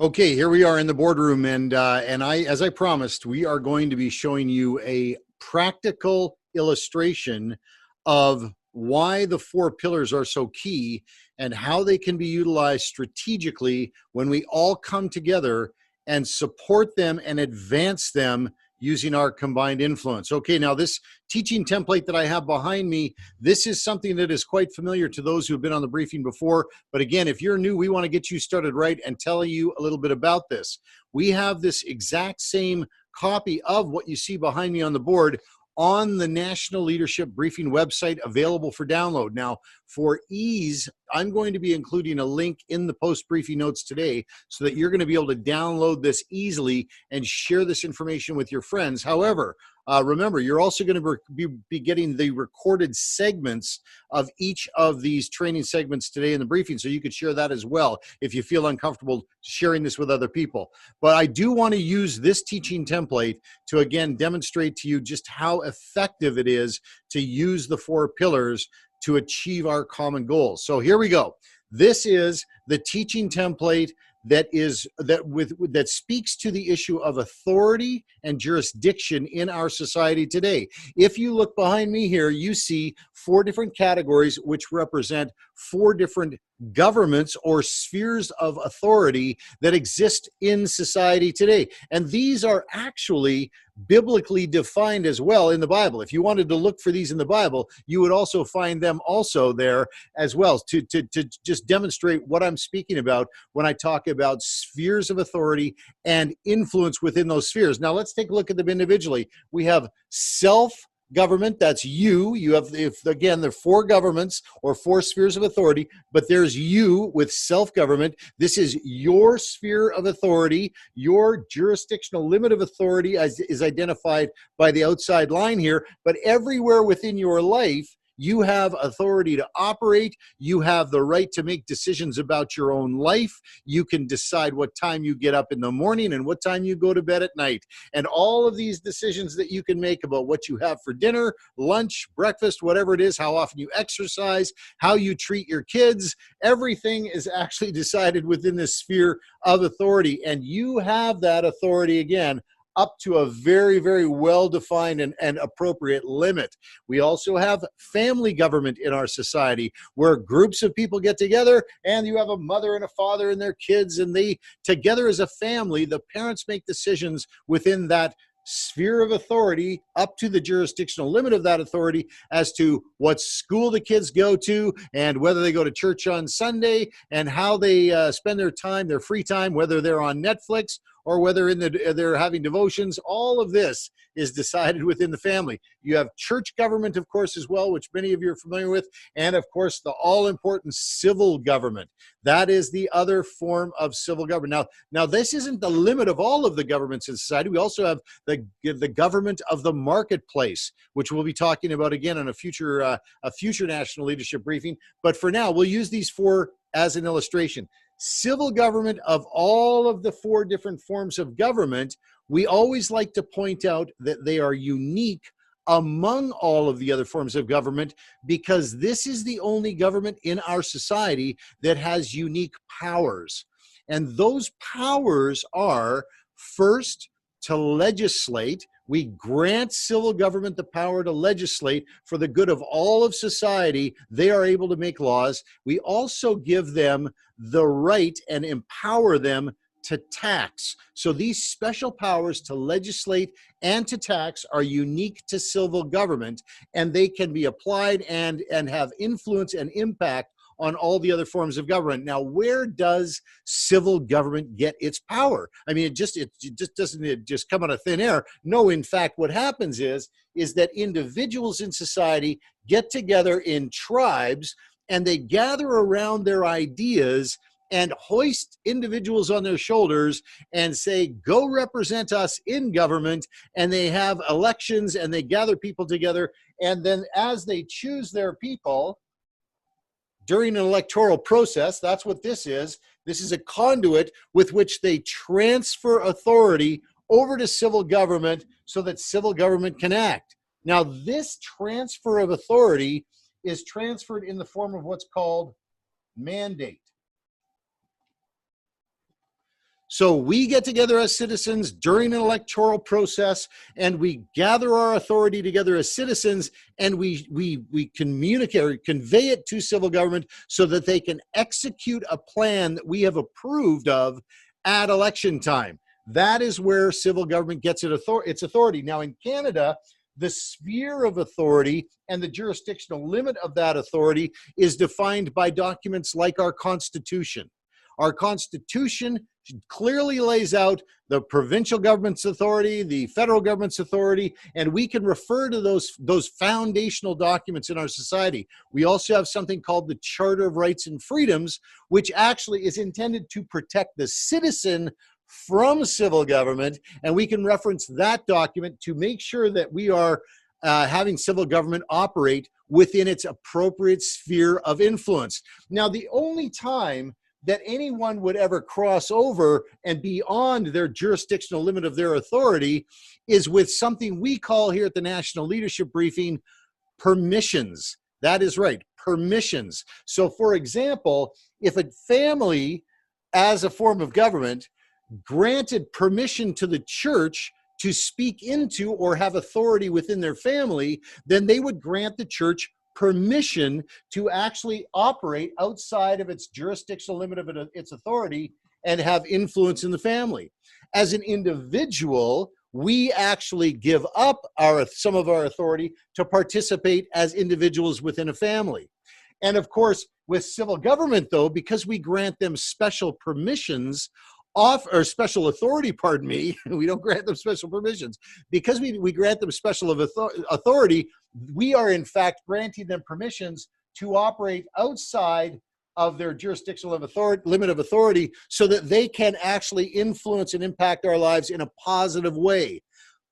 Okay, here we are in the boardroom, and as I promised, we are going to be showing you a practical illustration of why the four pillars are so key and how they can be utilized strategically when we all come together and support them and advance them using our combined influence. Okay, now this teaching template that I have behind me, this is something that is quite familiar to those who have been on the briefing before. But again, if you're new, we want to get you started right and tell you a little bit about this. We have this exact same copy of what you see behind me on the board on the National Leadership Briefing website, available for download. Now, for ease, I'm going to be including a link in the post-briefing notes today so that you're going to be able to download this easily and share this information with your friends. However, remember, you're also going to be getting the recorded segments of each of these training segments today in the briefing, so you could share that as well if you feel uncomfortable sharing this with other people. But I do want to use this teaching template to, again, demonstrate to you just how effective it is to use the four pillars to achieve our common goals. So here we go. This is the teaching template that speaks to the issue of authority and jurisdiction in our society today. If you look behind me here, you see four different categories which represent four different governments or spheres of authority that exist in society today. And these are actually biblically defined as well in the Bible. If you wanted to look for these in the Bible, you would also find them also there as well to just demonstrate what I'm speaking about when I talk about spheres of authority and influence within those spheres. Now let's take a look at them individually. We have self-government, that's you. You have, again, there are four governments or four spheres of authority, but there's you with self-government. This is your sphere of authority. Your jurisdictional limit of authority is identified by the outside line here, but everywhere within your life, you have authority to operate. You have the right to make decisions about your own life. You can decide what time you get up in the morning and what time you go to bed at night. And all of these decisions that you can make about what you have for dinner, lunch, breakfast, whatever it is, how often you exercise, how you treat your kids, everything is actually decided within this sphere of authority. And you have that authority, again, up to a very, very well-defined and appropriate limit. We also have family government in our society, where groups of people get together and you have a mother and a father and their kids, and they, together as a family, the parents make decisions within that sphere of authority up to the jurisdictional limit of that authority as to what school the kids go to and whether they go to church on Sunday and how they spend their time, their free time, whether they're on Netflix or whether they're having devotions. All of this is decided within the family. You have church government, of course, as well, which many of you are familiar with, and of course the all-important civil government. That is the other form of civil government. Now this isn't the limit of all of the governments in society. We also have the government of the marketplace, which we'll be talking about again on a future national leadership briefing. But for now, we'll use these four as an illustration. Civil government, of all of the four different forms of government, we always like to point out that they are unique among all of the other forms of government, because this is the only government in our society that has unique powers. And those powers are, first, to legislate. We grant civil government the power to legislate for the good of all of society. They are able to make laws. We also give them the right and empower them to tax. So these special powers to legislate and to tax are unique to civil government, and they can be applied and have influence and impact on all the other forms of government. Now, where does civil government get its power? I mean, it just doesn't just come out of thin air. No, in fact, what happens is that individuals in society get together in tribes and they gather around their ideas and hoist individuals on their shoulders and say, go represent us in government. And they have elections and they gather people together. And then as they choose their people during an electoral process, that's what this is. This is a conduit with which they transfer authority over to civil government so that civil government can act. Now, this transfer of authority is transferred in the form of what's called mandate. So we get together as citizens during an electoral process, and we gather our authority together as citizens, and we communicate or convey it to civil government so that they can execute a plan that we have approved of at election time. That is where civil government gets its authority. Now, in Canada, the sphere of authority and the jurisdictional limit of that authority is defined by documents like our Constitution. Our Constitution clearly lays out the provincial government's authority, the federal government's authority, and we can refer to those foundational documents in our society. We also have something called the Charter of Rights and Freedoms, which actually is intended to protect the citizen from civil government, and we can reference that document to make sure that we are having civil government operate within its appropriate sphere of influence. Now, the only time that anyone would ever cross over and beyond their jurisdictional limit of their authority is with something we call here at the National Leadership Briefing permissions. That is right, permissions. So, for example, if a family, as a form of government, granted permission to the church to speak into or have authority within their family, then they would grant the church permission to actually operate outside of its jurisdictional limit of its authority and have influence in the family. As an individual, we actually give up some of our authority to participate as individuals within a family. And of course, with civil government, though, because we grant them special permissions, or special authority, pardon me, we don't grant them special permissions. Because we grant them special authority, we are in fact granting them permissions to operate outside of their jurisdictional limit of authority so that they can actually influence and impact our lives in a positive way.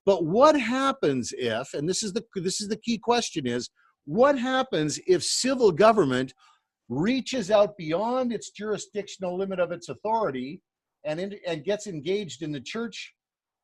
But what happens if, and this is the key question, is what happens if civil government reaches out beyond its jurisdictional limit of its authority and gets engaged in the church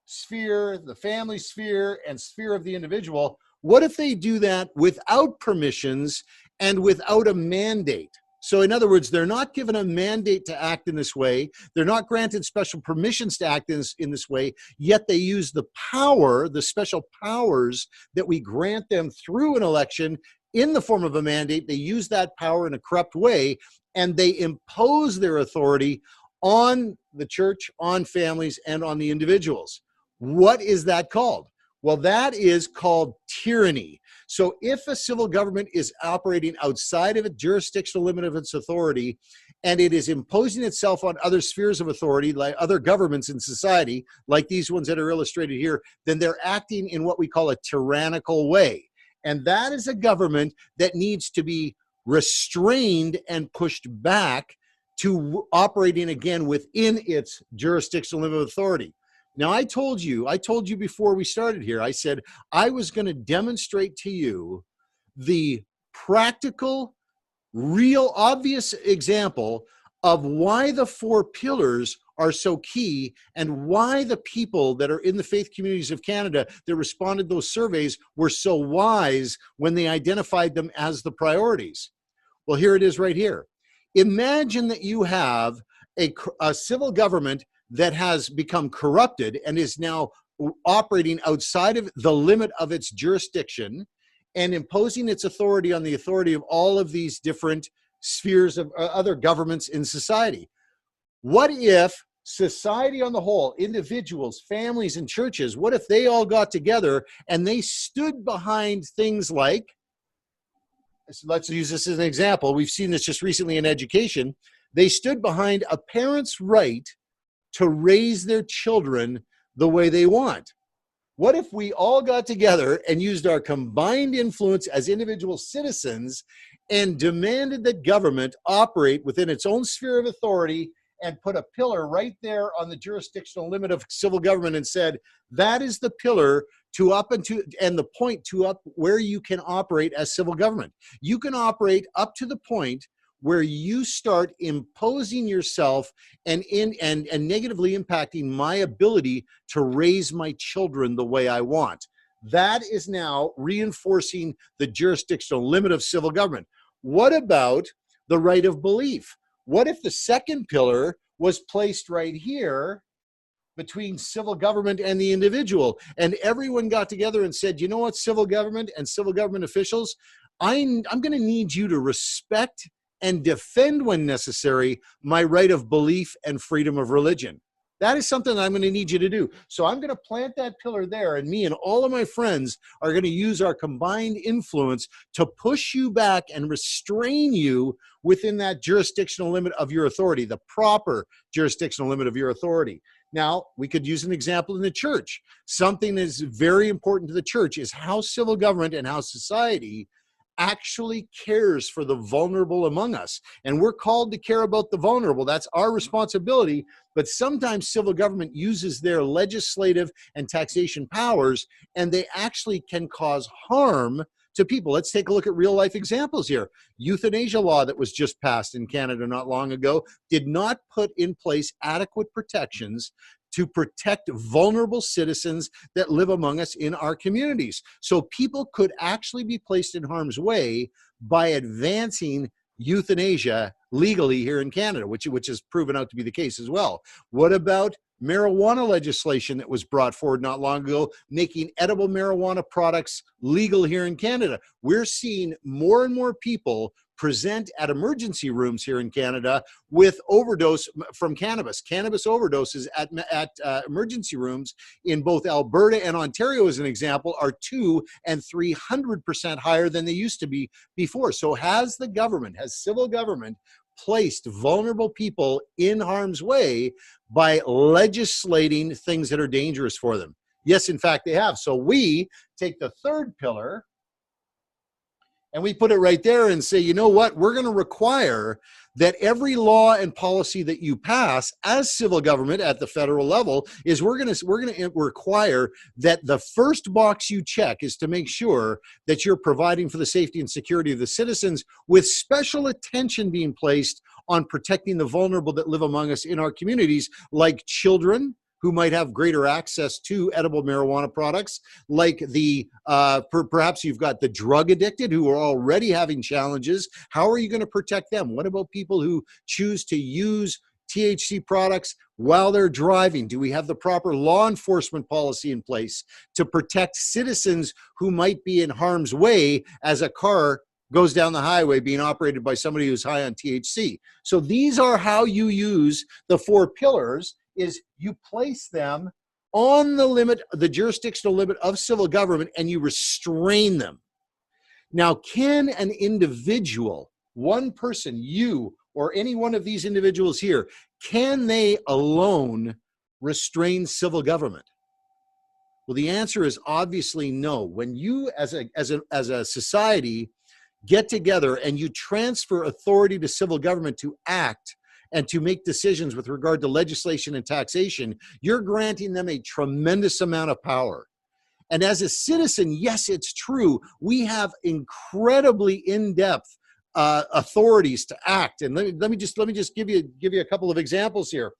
sphere, the family sphere, and sphere of the individual? What if they do that without permissions and without a mandate? So in other words, they're not given a mandate to act in this way. They're not granted special permissions to act in this way, yet they use the power, the special powers that we grant them through an election in the form of a mandate. They use that power in a corrupt way, and they impose their authority on the church, on families, and on the individuals. What is that called? Well, that is called tyranny. So if a civil government is operating outside of a jurisdictional limit of its authority, and it is imposing itself on other spheres of authority, like other governments in society, like these ones that are illustrated here, then they're acting in what we call a tyrannical way. And that is a government that needs to be restrained and pushed back to operating again within its jurisdictional limit of authority. Now, I told you before we started here, I said I was going to demonstrate to you the practical, real, obvious example of why the four pillars are so key and why the people that are in the faith communities of Canada that responded to those surveys were so wise when they identified them as the priorities. Well, here it is right here. Imagine that you have a civil government that has become corrupted and is now operating outside of the limit of its jurisdiction and imposing its authority on the authority of all of these different spheres of other governments in society. What if society on the whole, individuals, families, and churches, what if they all got together and they stood behind things like, so let's use this as an example. We've seen this just recently in education. They stood behind a parent's right to raise their children the way they want. What if we all got together and used our combined influence as individual citizens and demanded that government operate within its own sphere of authority and put a pillar right there on the jurisdictional limit of civil government and said, that is the pillar to up and the point to up where you can operate as civil government. You can operate up to the point where you start imposing yourself and negatively impacting my ability to raise my children the way I want. That is now reinforcing the jurisdictional limit of civil government. What about the right of belief? What if the second pillar was placed right here between civil government and the individual, and everyone got together and said, you know what, civil government and civil government officials, I'm going to need you to respect and defend when necessary my right of belief and freedom of religion. That is something that I'm going to need you to do. So I'm going to plant that pillar there, and me and all of my friends are going to use our combined influence to push you back and restrain you within that jurisdictional limit of your authority, the proper jurisdictional limit of your authority. Now, we could use an example in the church. Something that is very important to the church is how civil government and how society actually cares for the vulnerable among us. And we're called to care about the vulnerable. That's our responsibility. But sometimes civil government uses their legislative and taxation powers, and they actually can cause harm to people. Let's take a look at real life examples here. Euthanasia law that was just passed in Canada not long ago did not put in place adequate protections to protect vulnerable citizens that live among us in our communities. So people could actually be placed in harm's way by advancing euthanasia legally here in Canada, which has proven out to be the case as well. What about marijuana legislation that was brought forward not long ago, making edible marijuana products legal here in Canada? We're seeing more and more people present at emergency rooms here in Canada with overdose from cannabis. Cannabis overdoses at emergency rooms in both Alberta and Ontario, as an example, are 200% and 300% higher than they used to be before. So has civil government placed vulnerable people in harm's way by legislating things that are dangerous for them? Yes, in fact, they have. So we take the third pillar and we put it right there and say, you know what, we're going to require that every law and policy that you pass as civil government at the federal level is we're going to require that the first box you check is to make sure that you're providing for the safety and security of the citizens, with special attention being placed on protecting the vulnerable that live among us in our communities, like children who might have greater access to edible marijuana products, like perhaps you've got the drug addicted who are already having challenges. How are you going to protect them? What about people who choose to use THC products while they're driving? Do we have the proper law enforcement policy in place to protect citizens who might be in harm's way as a car goes down the highway being operated by somebody who's high on THC? So these are how you use the four pillars, is you place them on the limit, the jurisdictional limit of civil government, and you restrain them. Now, can an individual, one person, you or any one of these individuals here, can they alone restrain civil government? Well, the answer is obviously no. When you as a society get together and you transfer authority to civil government to act and to make decisions with regard to legislation and taxation, you're granting them a tremendous amount of power. And as a citizen, yes, it's true, we have incredibly in-depth authorities to act. And let me just give you a couple of examples here.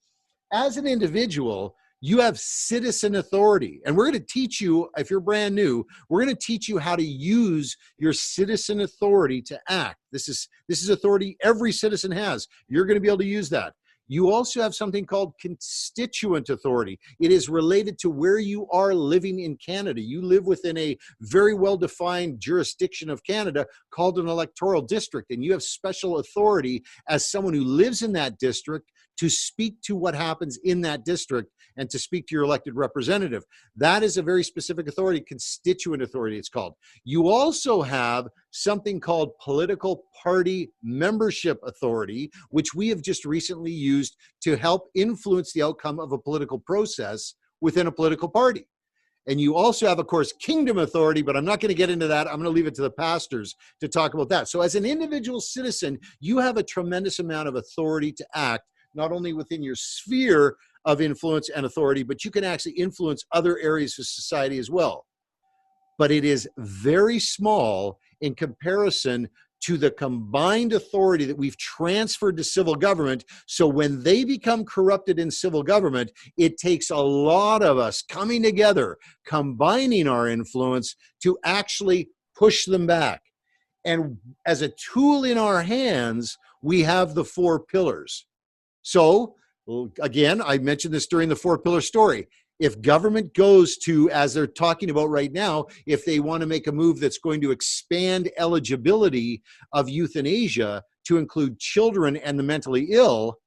As an individual, you have citizen authority. And we're going to teach you, if you're brand new, we're going to teach you how to use your citizen authority to act. This is authority every citizen has. You're going to be able to use that. You also have something called constituent authority. It is related to where you are living in Canada. You live within a very well-defined jurisdiction of Canada called an electoral district, and you have special authority as someone who lives in that district to speak to what happens in that district and to speak to your elected representative. That is a very specific authority, constituent authority it's called. You also have something called political party membership authority, which we have just recently used to help influence the outcome of a political process within a political party. And you also have, of course, kingdom authority, but I'm not going to get into that. I'm going to leave it to the pastors to talk about that. So as an individual citizen, you have a tremendous amount of authority to act, not only within your sphere of influence and authority, but you can actually influence other areas of society as well. But it is very small in comparison to the combined authority that we've transferred to civil government. So when they become corrupted in civil government, it takes a lot of us coming together, combining our influence to actually push them back. And as a tool in our hands, we have the 4 pillars. So again, I mentioned this during the 4-pillar story. If government goes to, as they're talking about right now, if they want to make a move that's going to expand eligibility of euthanasia to include children and the mentally ill,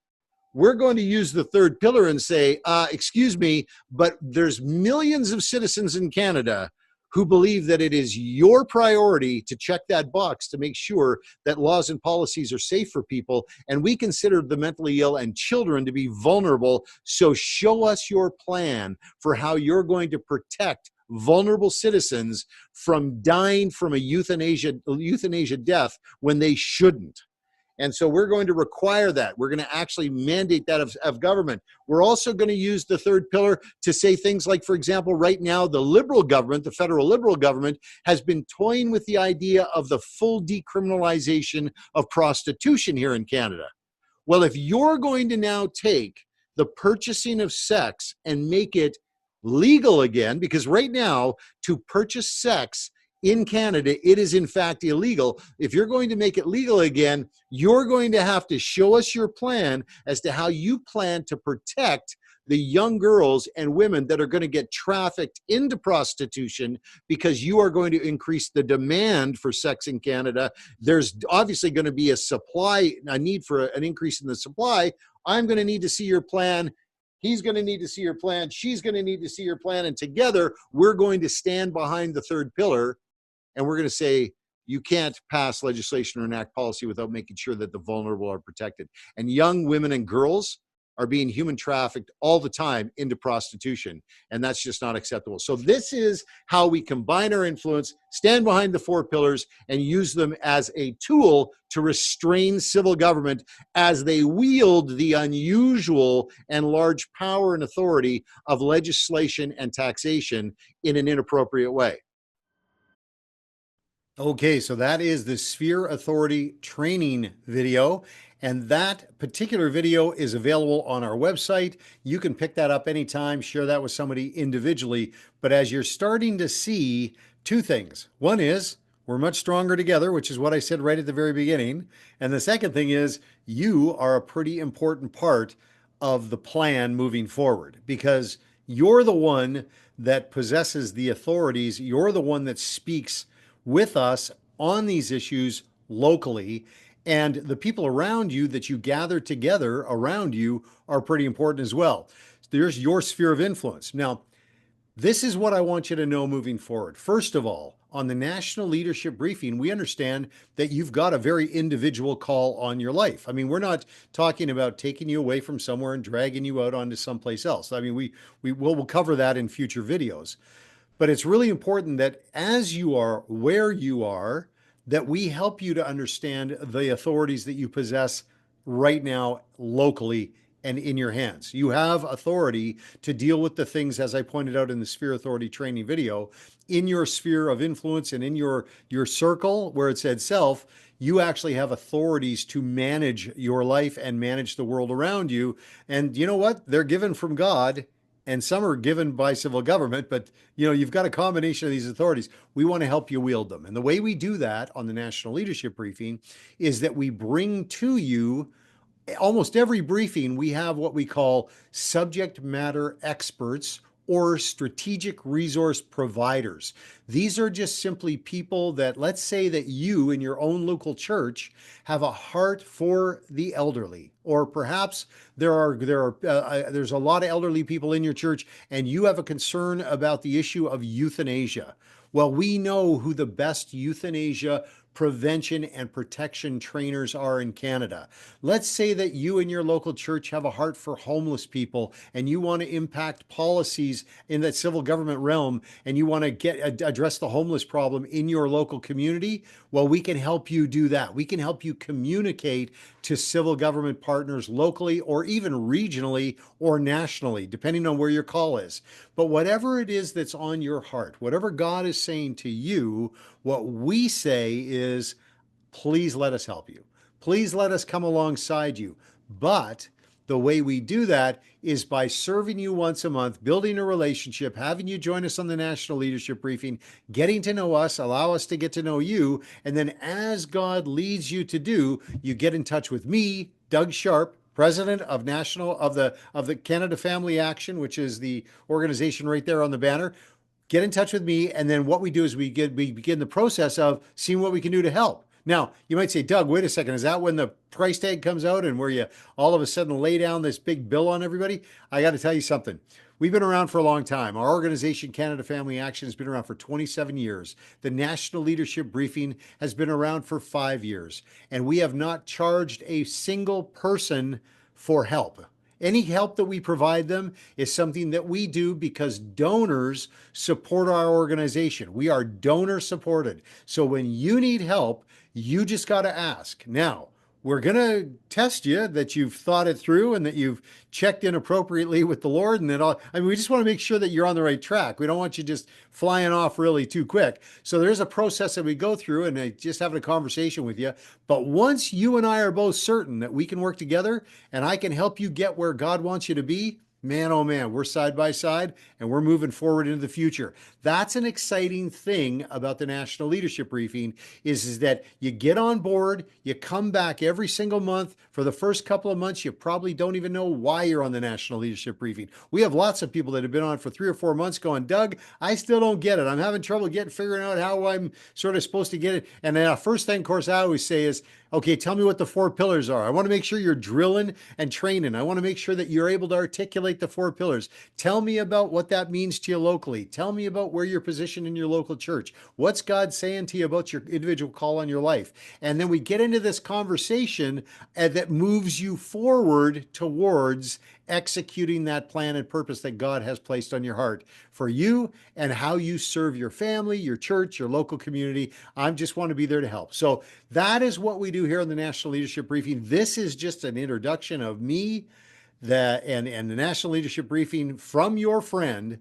we're going to use the 3rd pillar and say, excuse me, but there's millions of citizens in Canada who believe that it is your priority to check that box to make sure that laws and policies are safe for people. And we consider the mentally ill and children to be vulnerable. So show us your plan for how you're going to protect vulnerable citizens from dying from a euthanasia death when they shouldn't. And so we're going to require that. We're going to actually mandate that of government. We're also going to use the 3rd pillar to say things like, for example, right now, the Liberal government, the federal Liberal government, has been toying with the idea of the full decriminalization of prostitution here in Canada. Well, if you're going to now take the purchasing of sex and make it legal again, because right now, to purchase sex in Canada, it is in fact illegal. If you're going to make it legal again, you're going to have to show us your plan as to how you plan to protect the young girls and women that are going to get trafficked into prostitution, because you are going to increase the demand for sex in Canada. There's obviously going to be a need for an increase in the supply. I'm going to need to see your plan. He's going to need to see your plan. She's going to need to see your plan. And together, we're going to stand behind the 3rd pillar. And we're going to say, you can't pass legislation or enact policy without making sure that the vulnerable are protected. And young women and girls are being human trafficked all the time into prostitution. And that's just not acceptable. So this is how we combine our influence, stand behind the 4 pillars, and use them as a tool to restrain civil government as they wield the unusual and large power and authority of legislation and taxation in an inappropriate way. Okay, so that is the Sphere Authority training video, and that particular video is available on our website. You can pick that up anytime, share that with somebody individually. But as you're starting to see 2 things, one is we're much stronger together, which is what I said right at the very beginning. And the second thing is you are a pretty important part of the plan moving forward, because you're the one that possesses the authorities. You're the one that speaks with us on these issues locally, and the people around you that you gather together around you are pretty important as well. There's your sphere of influence. Now, this is what I want you to know moving forward. First of all, on the National Leadership Briefing, we understand that you've got a very individual call on your life. I mean, we're not talking about taking you away from somewhere and dragging you out onto someplace else. I mean, we'll cover that in future videos. But it's really important that as you are where you are, that we help you to understand the authorities that you possess right now locally and in your hands. You have authority to deal with the things, as I pointed out in the Sphere Authority training video, in your sphere of influence and in your circle where it said self. You actually have authorities to manage your life and manage the world around you. And you know what? They're given from God, and some are given by civil government, but you've got a combination of these authorities. We want to help you wield them. And the way we do that on the National Leadership Briefing is that we bring to you, almost every briefing, we have what we call subject matter experts or strategic resource providers. These are just simply people that, let's say that you in your own local church have a heart for the elderly, or perhaps there's a lot of elderly people in your church and you have a concern about the issue of euthanasia. Well, we know who the best euthanasia prevention and protection trainers are in Canada. Let's say that you and your local church have a heart for homeless people and you want to impact policies in that civil government realm and you want to address the homeless problem in your local community. Well, we can help you do that. We can help you communicate to civil government partners locally or even regionally or nationally, depending on where your call is. But whatever it is that's on your heart, whatever God is saying to you, what we say is, please let us help you. Please let us come alongside you. But the way we do that is by serving you once a month, building a relationship, having you join us on the National Leadership Briefing, getting to know us, allow us to get to know you. And then as God leads you to do, you get in touch with me, Doug Sharpe, president of the Canada Family Action, which is the organization right there on the banner. Get in touch with me, and then what we do is we begin the process of seeing what we can do to help. Now, you might say, Doug, wait a second, is that when the price tag comes out and where you all of a sudden lay down this big bill on everybody? I got to tell you something. We've been around for a long time. Our organization, Canada Family Action, has been around for 27 years. The National Leadership Briefing has been around for 5 years, and we have not charged a single person for help. Any help that we provide them is something that we do because donors support our organization. We are donor supported. So when you need help, you just got to ask. Now, we're going to test you that you've thought it through and that you've checked in appropriately with the Lord. And we just want to make sure that you're on the right track. We don't want you just flying off really too quick. So there's a process that we go through and just having a conversation with you. But once you and I are both certain that we can work together and I can help you get where God wants you to be, man, oh man, we're side by side and we're moving forward into the future. That's an exciting thing about the National Leadership Briefing is that you get on board, you come back every single month. For the first couple of months, you probably don't even know why you're on the National Leadership Briefing. We have lots of people that have been on for 3 or 4 months going, Doug, I still don't get it. I'm having trouble figuring out how I'm sort of supposed to get it. And then the first thing, of course, I always say is, okay, tell me what the 4 pillars are. I want to make sure you're drilling and training. I want to make sure that you're able to articulate the 4 pillars. Tell me about what that means to you locally. Tell me about where you're positioned in your local church. What's God saying to you about your individual call on your life? And then we get into this conversation that moves you forward towards executing that plan and purpose that God has placed on your heart for you and how you serve your family, your church, your local community. I just want to be there to help. So that is what we do here on the National Leadership Briefing. This is just an introduction of me and the National Leadership Briefing from your friend,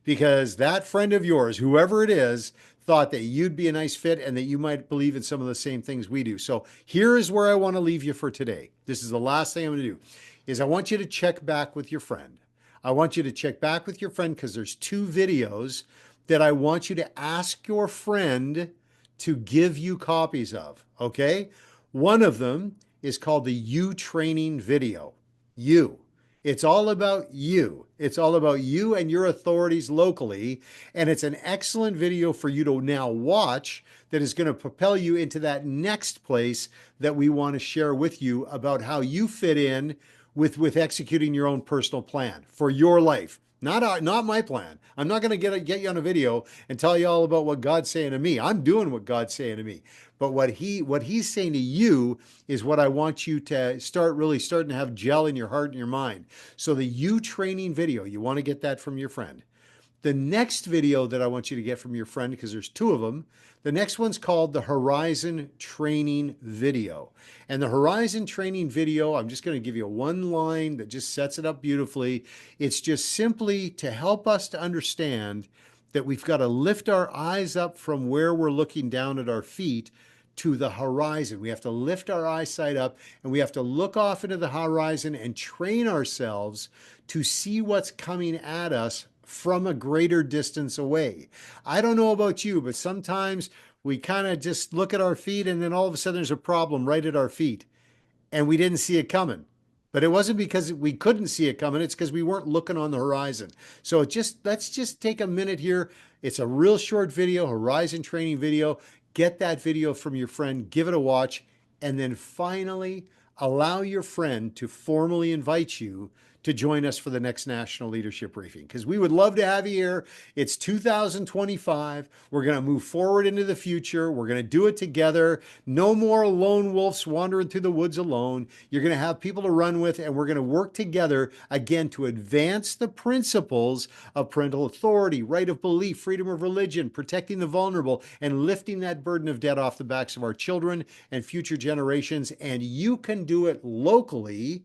because that friend of yours, whoever it is, thought that you'd be a nice fit and that you might believe in some of the same things we do. So here is where I want to leave you for today. This is the last thing I'm going to do. Is I want you to check back with your friend. I want you to check back with your friend because there's 2 videos that I want you to ask your friend to give you copies of, okay? One of them is called the You Training video. You. It's all about you. It's all about you and your authorities locally. And it's an excellent video for you to now watch that is going to propel you into that next place that we want to share with you about how you fit in with executing your own personal plan for your life. Not my plan. I'm not going to get you on a video and tell you all about what God's saying to me. I'm doing what God's saying to me. But what he's saying to you is what I want you to starting to have gel in your heart and your mind. So the You Training video, you want to get that from your friend. The next video that I want you to get from your friend, because there's 2 of them, the next one's called the Horizon Training video. And the Horizon Training video, I'm just going to give you one line that just sets it up beautifully. It's just simply to help us to understand that we've got to lift our eyes up from where we're looking down at our feet to the horizon. We have to lift our eyesight up and we have to look off into the horizon and train ourselves to see what's coming at us from a greater distance away. I don't know about you, but sometimes we kind of just look at our feet and then all of a sudden there's a problem right at our feet and we didn't see it coming. But it wasn't because we couldn't see it coming. It's because we weren't looking on the horizon. So let's just take a minute here. It's a real short video, Horizon Training video. Get that video from your friend, give it a watch, and then finally allow your friend to formally invite you to join us for the next National Leadership Briefing, because we would love to have you here. It's 2025. We're going to move forward into the future. We're going to do it together. No more lone wolves wandering through the woods alone. You're going to have people to run with, and we're going to work together again to advance the principles of parental authority, right of belief, freedom of religion, protecting the vulnerable, and lifting that burden of debt off the backs of our children and future generations. And you can do it locally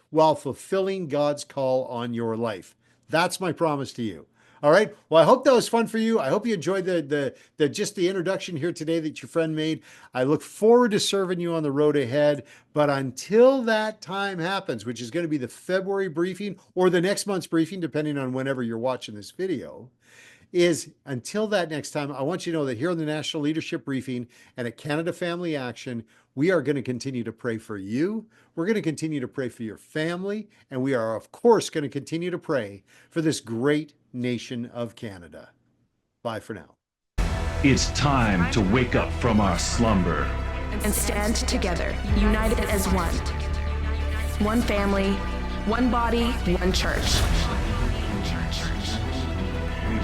while fulfilling God's call on your life. That's my promise to you. All right. Well, I hope that was fun for you. I hope you enjoyed just the introduction here today that your friend made. I look forward to serving you on the road ahead. But until that time happens, which is going to be the February briefing or the next month's briefing, depending on whenever you're watching this video, until that next time, I want you to know that here on the National Leadership Briefing and at Canada Family Action, we are going to continue to pray for you. We're going to continue to pray for your family. And we are, of course, going to continue to pray for this great nation of Canada. Bye for now. It's time to wake up from our slumber and stand together, united as one. One family, one body, one church.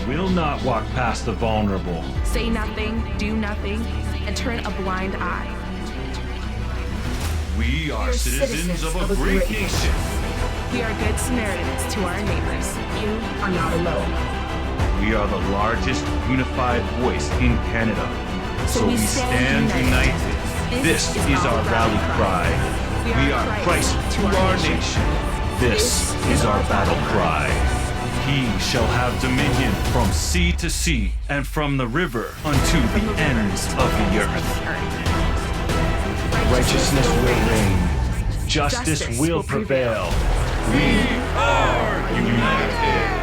We will not walk past the vulnerable. Say nothing, do nothing, and turn a blind eye. We are citizens of a great nation. We are good Samaritans to our neighbors. You are not alone. We are the largest unified voice in Canada. So we stand united. This is our rally cry. We are Christ to our nation. This is our battle cry. He shall have dominion from sea to sea and from the river unto the ends of the earth. Righteousness will reign. Justice will prevail. We are united.